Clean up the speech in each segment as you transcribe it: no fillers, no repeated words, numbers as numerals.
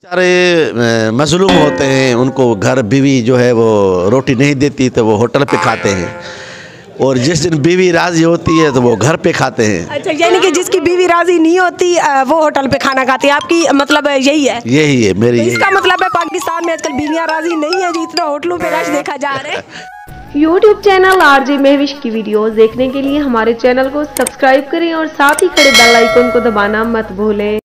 सारे मजलूम होते हैं, उनको घर बीवी जो है वो रोटी नहीं देती तो वो होटल पे खाते हैं, और जिस दिन बीवी राजी होती है तो वो घर पे खाते हैं। अच्छा, यानी कि जिसकी बीवी राजी नहीं होती वो होटल पे खाना खाती है। आपकी मतलब यही है? यही है मेरी। तो इसका मतलब है पाकिस्तान में आजकल बीवियां राजी नहीं है, जितना होटलों पे रश देखा जा रहा है। YouTube चैनल आरजे महविश की वीडियोस देखने के लिए हमारे चैनल को सब्सक्राइब करें और साथ ही खड़े बेल आइकन को दबाना मत भूलें।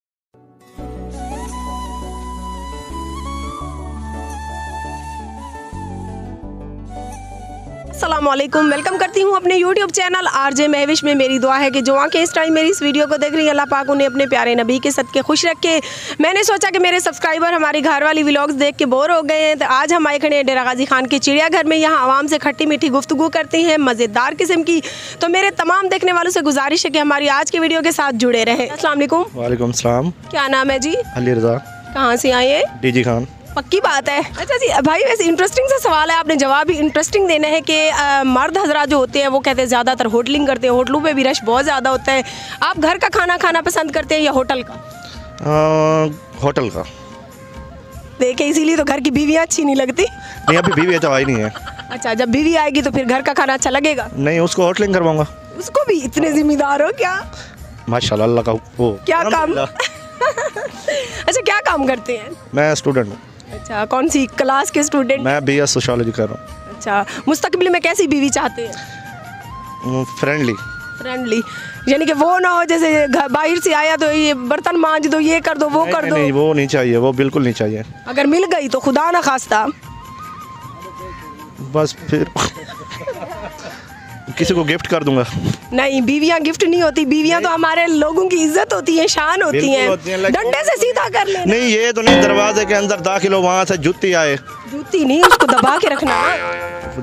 अस्सलामुअलैकुम, वेलकम करती हूँ अपने YouTube चैनल आरजे महविश में। मेरी दुआ है कि जो आंखें इस टाइम मेरी इस वीडियो को देख रही है, अल्लाह पाक उन्हें अपने प्यारे नबी के सदके खुश रखे। मैंने सोचा कि मेरे सब्सक्राइबर हमारी घर वाली व्लॉग्स देख के बोर हो गए हैं, तो आज हम आए खड़े हैं डेरा गाजी खान के चिड़ियाघर में। यहाँ आवाम से खट्टी मीठी गुफ्तगू करते हैं, मज़ेदार किस्म की। तो मेरे तमाम देखने वालों से गुजारिश है कि हमारी आज की वीडियो के साथ जुड़े रहें। अस्सलाम वालेकुम। वालेकुम सलाम। क्या नाम है जी? अली रज़ा। कहाँ से आए? डीजी खान। पक्की बात है। अच्छा जी भाई, वैसे इंटरेस्टिंग सा सवाल है, आपने जवाब भी इंटरेस्टिंग देना है कि मर्द हजरात जो होते हैं वो कहते हैं ज़्यादातर होटलिंग करते हैं, होटलों पे भी रश बहुत ज़्यादा होता है। आप घर का खाना खाना पसंद करते हैं या होटल का? होटल का। देखे, इसीलिए तो घर की बीवियाँ अच्छी नहीं लगती। नहीं, अभी बीवी तो आई नहीं है। अच्छा, जब बीवी आएगी तो फिर घर का खाना अच्छा लगेगा? नहीं, उसको होटलिंग करवाऊंगा। उसको भी इतने जिम्मेदार हो क्या? माशाल्लाह, अल्लाह का वो क्या काम? अच्छा, क्या काम करते हैं? मैं स्टूडेंट हूँ। अच्छा, कौन सी क्लास के स्टूडेंट? मैं BS सोशियोलॉजी कर रहा हूँ। अच्छा, मुस्तकबिल में कैसी बीवी चाहते हैं? फ्रेंडली। फ्रेंडली यानी कि वो ना हो जैसे बाहर से आया तो ये बर्तन मांज दो, ये कर दो, वो कर दो। नहीं, वो नहीं चाहिए, वो बिल्कुल नहीं चाहिए। अगर मिल गई तो खुदा ना खास्ता बस फिर किसी को गिफ्ट कर दूंगा। नहीं, बीवियां गिफ्ट नहीं होती, बीवियां तो हमारे लोगों की इज्जत होती है, शान होती है। डंडे से सीधा कर लेना। नहीं, ये तो नहीं, दरवाजे के अंदर दाखिल हो, वहाँ से जूती आए। जूती नहीं, उसको दबा के रखना।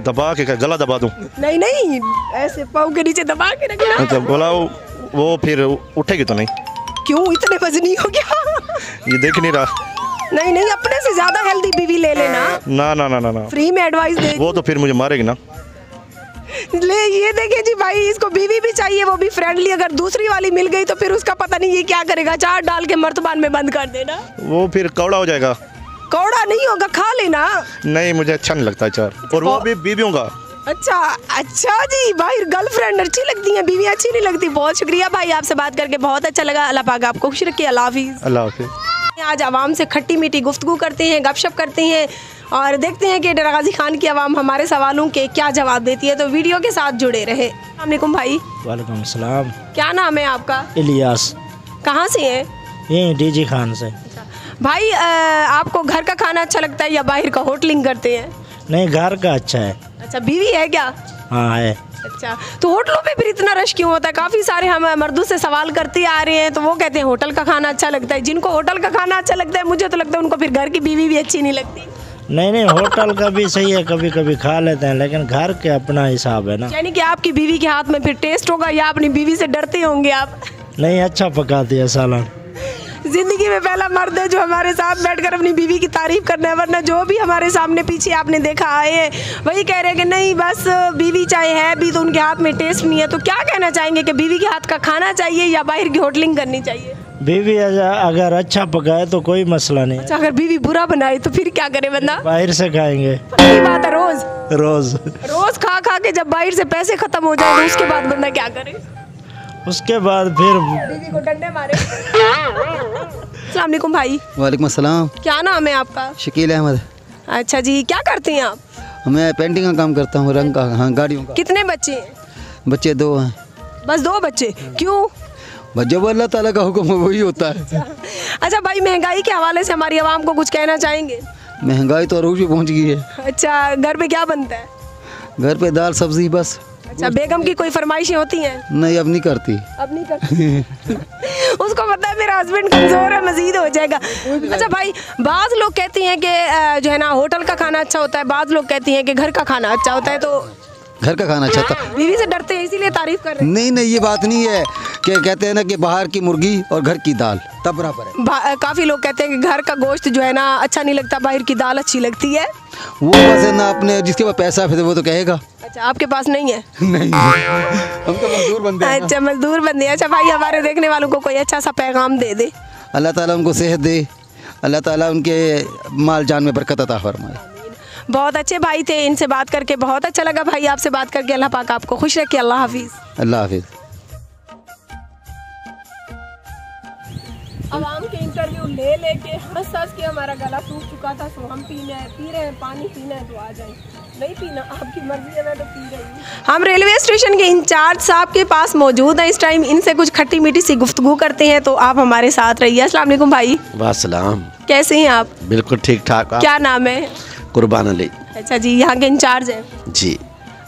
दबा के गला दबा दूं? नहीं नहीं, ऐसे पाँव के नीचे दबा के रखना। अच्छा, बोला वो फिर उठेगी तो नहीं? क्यों, इतने वजनी हो गया? ये देख नहीं रहा। नहीं नहीं, अपने से ज्यादा हेल्दी बीवी ले लेना। ना ना ना ना ना, फ्री में एडवाइस दे। वो तो फिर मुझे मारेगी ना। ले, ये देखिए जी भाई, इसको बीवी भी चाहिए, वो भी फ्रेंडली। अगर दूसरी वाली मिल गई तो फिर उसका पता नहीं ये क्या करेगा, चाट डाल के मर्तबान में बंद कर देना। वो फिर कौड़ा हो जाएगा। कौड़ा नहीं होगा, खा लेना। नहीं, मुझे अच्छा नहीं लगता चार, और वो भी बीवियों का। अच्छा अच्छा जी भाई, गर्लफ्रेंड अच्छी लगती है, बीवी अच्छी नहीं लगती। बहुत शुक्रिया भाई, आपसे बात करके बहुत अच्छा लगा। अल्लाह पाक आपको खुश रखे। अल्लाह हाफिज़। अल्लाह हाफिज़। आज आवाम से खट्टी मीठी गुफ्तगू करते हैं, गपशप करते हैं और देखते हैं कि डेरा गाजी खान की आवाम हमारे सवालों के क्या जवाब देती है। तो वीडियो के साथ जुड़े रहे। अस्सलाम वालेकुम भाई। वालेकुम सलाम। क्या नाम है आपका? इलियास। कहाँ से हैं? ये डीजी खान से। भाई आपको घर का खाना अच्छा लगता है या बाहर का, होटलिंग करते हैं? नहीं, घर का अच्छा है। अच्छा, बीवी है क्या? हाँ है। अच्छा, तो होटलों पे फिर इतना रश क्यों होता है? काफ़ी सारे हम मर्दों से सवाल करते आ रहे हैं तो वो कहते हैं होटल का खाना अच्छा लगता है। जिनको होटल का खाना अच्छा लगता है, मुझे तो लगता है उनको फिर घर की बीवी भी अच्छी नहीं लगती। नहीं नहीं, होटल का भी सही है, कभी कभी खा लेते हैं, लेकिन घर के अपना हिसाब है ना। यानी कि आपकी बीवी के हाथ में फिर टेस्ट होगा या अपनी बीवी से डरते होंगे आप? नहीं, अच्छा पकाती है सालन। जिंदगी में पहला मर्द है जो हमारे साथ बैठकर अपनी बीवी की तारीफ करना है, वरना जो भी हमारे सामने पीछे आपने देखा आए हैं वही कह रहे हैं कि नहीं, बस बीवी चाहे है भी तो उनके हाथ में टेस्ट नहीं है। तो क्या कहना चाहेंगे कि बीवी के हाथ का खाना चाहिए या बाहर की होटलिंग करनी चाहिए? बीवी अगर अच्छा पकाए तो कोई मसला नहीं। अच्छा, अगर बीवी बुरा बनाए तो फिर क्या करे बंदा? बाहर से खाएंगे। ये बात है, रोज रोज रोज खा खा के जब बाहर से पैसे खत्म हो जाए तो उसके बाद बंदा क्या करे? उसके बाद फिर बीवी को डंडे मारे। अस्सलाम वालेकुम भाई। वालेकुम अस्सलाम। क्या नाम है आपका? शकील अहमद। अच्छा जी, क्या करते हैं आप? मैं पेंटिंग का काम करता हूँ, रंग का। हाँ, गाड़ियों का। कितने बच्चे हैं? बच्चे 2 हैं। बस 2 बच्चे? क्यों? बस जब अल्लाह ताला का हुक्म है वही होता है। अच्छा भाई, महंगाई के हवाले से हमारी आवाम को कुछ कहना चाहेंगे? महंगाई तो अरूज पे पहुँच गई है। अच्छा, घर पे क्या बनता है? घर पे दाल सब्जी बस। अच्छा, बेगम की कोई फरमाइशें होती हैं? नहीं, अब नहीं करती। अब नहीं करती। उसको पता है मेरा हस्बैंड कमज़ोर है, मजीद हो जाएगा। अच्छा भाई, बाज़ लोग कहती हैं कि जो है ना होटल का खाना अच्छा होता है, बाज़ लोग कहती हैं कि घर का खाना अच्छा होता है। तो घर का खाना अच्छा था। बीवी से डरते हैं इसीलिए तारीफ कर रहे हैं? नहीं नहीं, ये बात नहीं है कि कहते हैं ना कि बाहर की मुर्गी और घर की दाल तब बराबर है। काफ़ी लोग कहते हैं कि घर का गोश्त जो है ना अच्छा नहीं लगता, बाहर की दाल अच्छी लगती है। वो बस है ना, अपने जिसके पास पैसा है वो तो कहेगा। अच्छा, आपके पास नहीं है? नहीं, हम तो मजदूर बंदे हैं। अच्छा, मजदूर बंदे। अच्छा भाई, हमारे देखने वालों को कोई अच्छा सा पैगाम दे दे। अल्लाह ताला उनको सेहत दे अल्लाह ताला उनके माल जान में बरकत अता फरमाए। बहुत अच्छे भाई थे, इनसे बात करके बहुत अच्छा लगा भाई, आपसे बात करके। अल्लाह पाक आपको खुश रखे। अल्लाह हाफिज़। अल्लाह हाफिज़। आवाम के इंटरव्यू ले लेके हंस हंस के हमारा गला सूख चुका था, सो हम पी रहे हैं पानी पीना है तो आ जाए, नहीं पीना आपकी मर्जी है, मैं तो पी रही हूँ। हम रेलवे स्टेशन के इंचार्ज साहब के पास मौजूद हैं इस टाइम, इनसे कुछ खट्टी मीठी सी गुफ्तगू करते हैं, तो आप हमारे साथ रहिए। अस्सलाम वालेकुम भाई। वासलाम। कैसे हैं आप? बिल्कुल ठीक ठाक। क्या नाम है? कुर्बान अली। अच्छा जी, यहाँ के इंचार्ज हैं जी।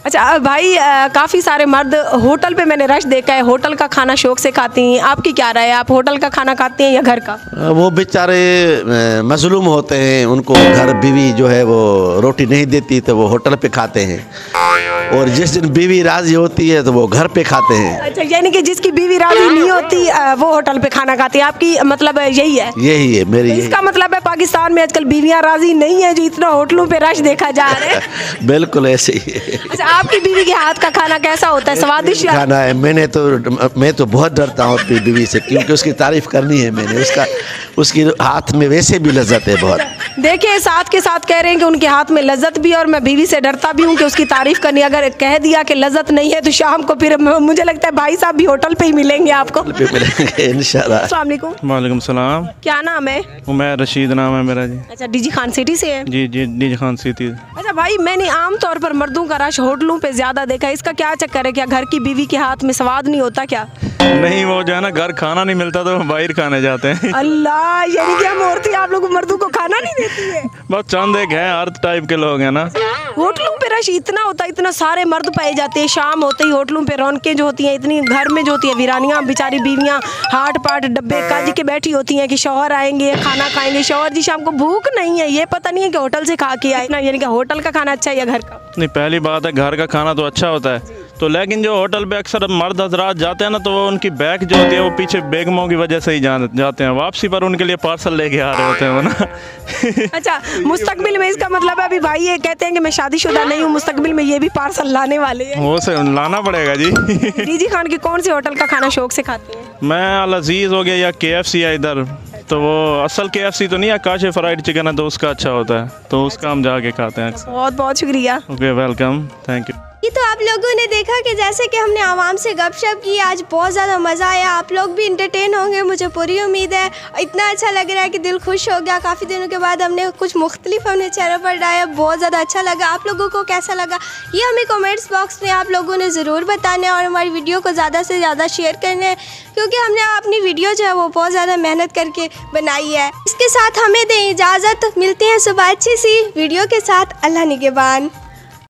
अच्छा भाई, काफ़ी सारे मर्द होटल पे मैंने रश देखा है, होटल का खाना शौक से खाती हैं, आपकी क्या राय है? आप होटल का खाना खाते हैं या घर का? वो बेचारे मजलूम होते हैं, उनको घर बीवी जो है वो रोटी नहीं देती तो वो होटल पे खाते हैं, और जिस दिन बीवी राज़ी होती है तो वो घर पे खाते हैं। अच्छा, यानी कि जिसकी बीवी राज़ी नहीं होती वो होटल पे खाना खाती है, आपकी मतलब यही है? यही है मेरी। तो इसका मतलब है पाकिस्तान में आजकल बीवियाँ राज़ी नहीं है, जो इतना होटलों पे रश देखा जा रहा है। बिल्कुल ऐसे ही है। अच्छा, आपकी बीवी के हाथ का खाना कैसा होता है? स्वादिष्ट खाना है। मैं तो बहुत डरता हूँ अपनी बीवी से, क्योंकि उसकी तारीफ करनी है मैंने। उसकी हाथ में वैसे भी लज्जत है बहुत। देखिए, साथ के साथ कह रहे हैं कि उनके हाथ में लज्जत भी है, और मैं बीवी से डरता भी हूँ कि उसकी तारीफ करनी। अगर कह दिया कि लज्जत नहीं है तो शाम को फिर मुझे लगता है भाई साहब भी होटल पे ही मिलेंगे आपको। मिलेंगे इंशाल्लाह। अस्सलाम वालेकुम। वालेकुम सलाम। क्या नाम है? उमैर रशीद नाम है मेरा जी। अच्छा, डीजी खान सिटी से है? जी जी, डीजी खान सिटी। अच्छा भाई, मैंने आम तौर पर मर्दों का रश होटलों पे ज्यादा देखा है, इसका क्या चक्कर है? क्या घर की बीवी के हाथ में स्वाद नहीं होता क्या? नहीं, वो जो है ना, घर खाना नहीं मिलता तो बाहर खाने जाते हैं। अल्लाह, यानी कि हम औरतें आप लोग मर्दों को खाना नहीं देती है? बहुत चंद एक है, हर टाइप के लोग हैं ना। होटलों पे रश इतना होता है, इतना सारे मर्द पाए जाते हैं, शाम होते ही होटलों पे रौनकें जो होती हैं इतनी, घर में जो होती है वीरानियाँ बेचारी बीवियाँ हाट पाट डब्बे काज के बैठी होती हैं कि शौहर आएंगे खाना खाएंगे। शौहर जी शाम को भूख नहीं है, ये पता नहीं है कि होटल से खा के आए ना, यानी कि होटल का खाना अच्छा है या घर का? नहीं, पहली बात है घर का खाना तो अच्छा होता है, तो लेकिन जो होटल पे अक्सर मर्द हजरात जाते हैं ना, तो वो उनकी बैग जो होती है वो पीछे बेगमों की वजह से ही जाते हैं, वापसी पर उनके लिए पार्सल लेके आ रहे होते हैं वो ना। अच्छा, मुस्तकबिल में इसका मतलब है अभी भाई ये कहते हैं कि मैं शादीशुदा नहीं हूँ, मुस्तकबिल में ये भी पार्सल लाने वाले हैं? वो से लाना पड़ेगा जी। डीजी खान के कौन से होटल का खाना शौक से खाते हैं? मैं अल अजीज़ हो गया या KFC है इधर, तो वो असल KFC तो नहीं है, काशे फ्राइड चिकन है तो उसका अच्छा होता है, तो उसका हम जाके खाते हैं। बहुत बहुत शुक्रिया। Okay, welcome, thank you. ये तो आप लोगों ने देखा कि जैसे कि हमने आवाम से गपशप की, आज बहुत ज़्यादा मज़ा आया, आप लोग भी इंटरटेन होंगे, मुझे पूरी उम्मीद है। इतना अच्छा लग रहा है कि दिल खुश हो गया। काफ़ी दिनों के बाद हमने कुछ मुख्तलिफ अपने चैनल पर डाला, बहुत ज़्यादा अच्छा लगा। आप लोगों को कैसा लगा ये हमें कमेंट्स बॉक्स में आप लोगों ने ज़रूर बताना है, और हमारी वीडियो को ज़्यादा से ज़्यादा शेयर करना है, क्योंकि हमने अपनी वीडियो जो है वो बहुत ज़्यादा मेहनत करके बनाई है। इसके साथ हमें दें इजाज़त, मिलते हैं सुबह अच्छी सी वीडियो के साथ। अल्लाह निगहबान।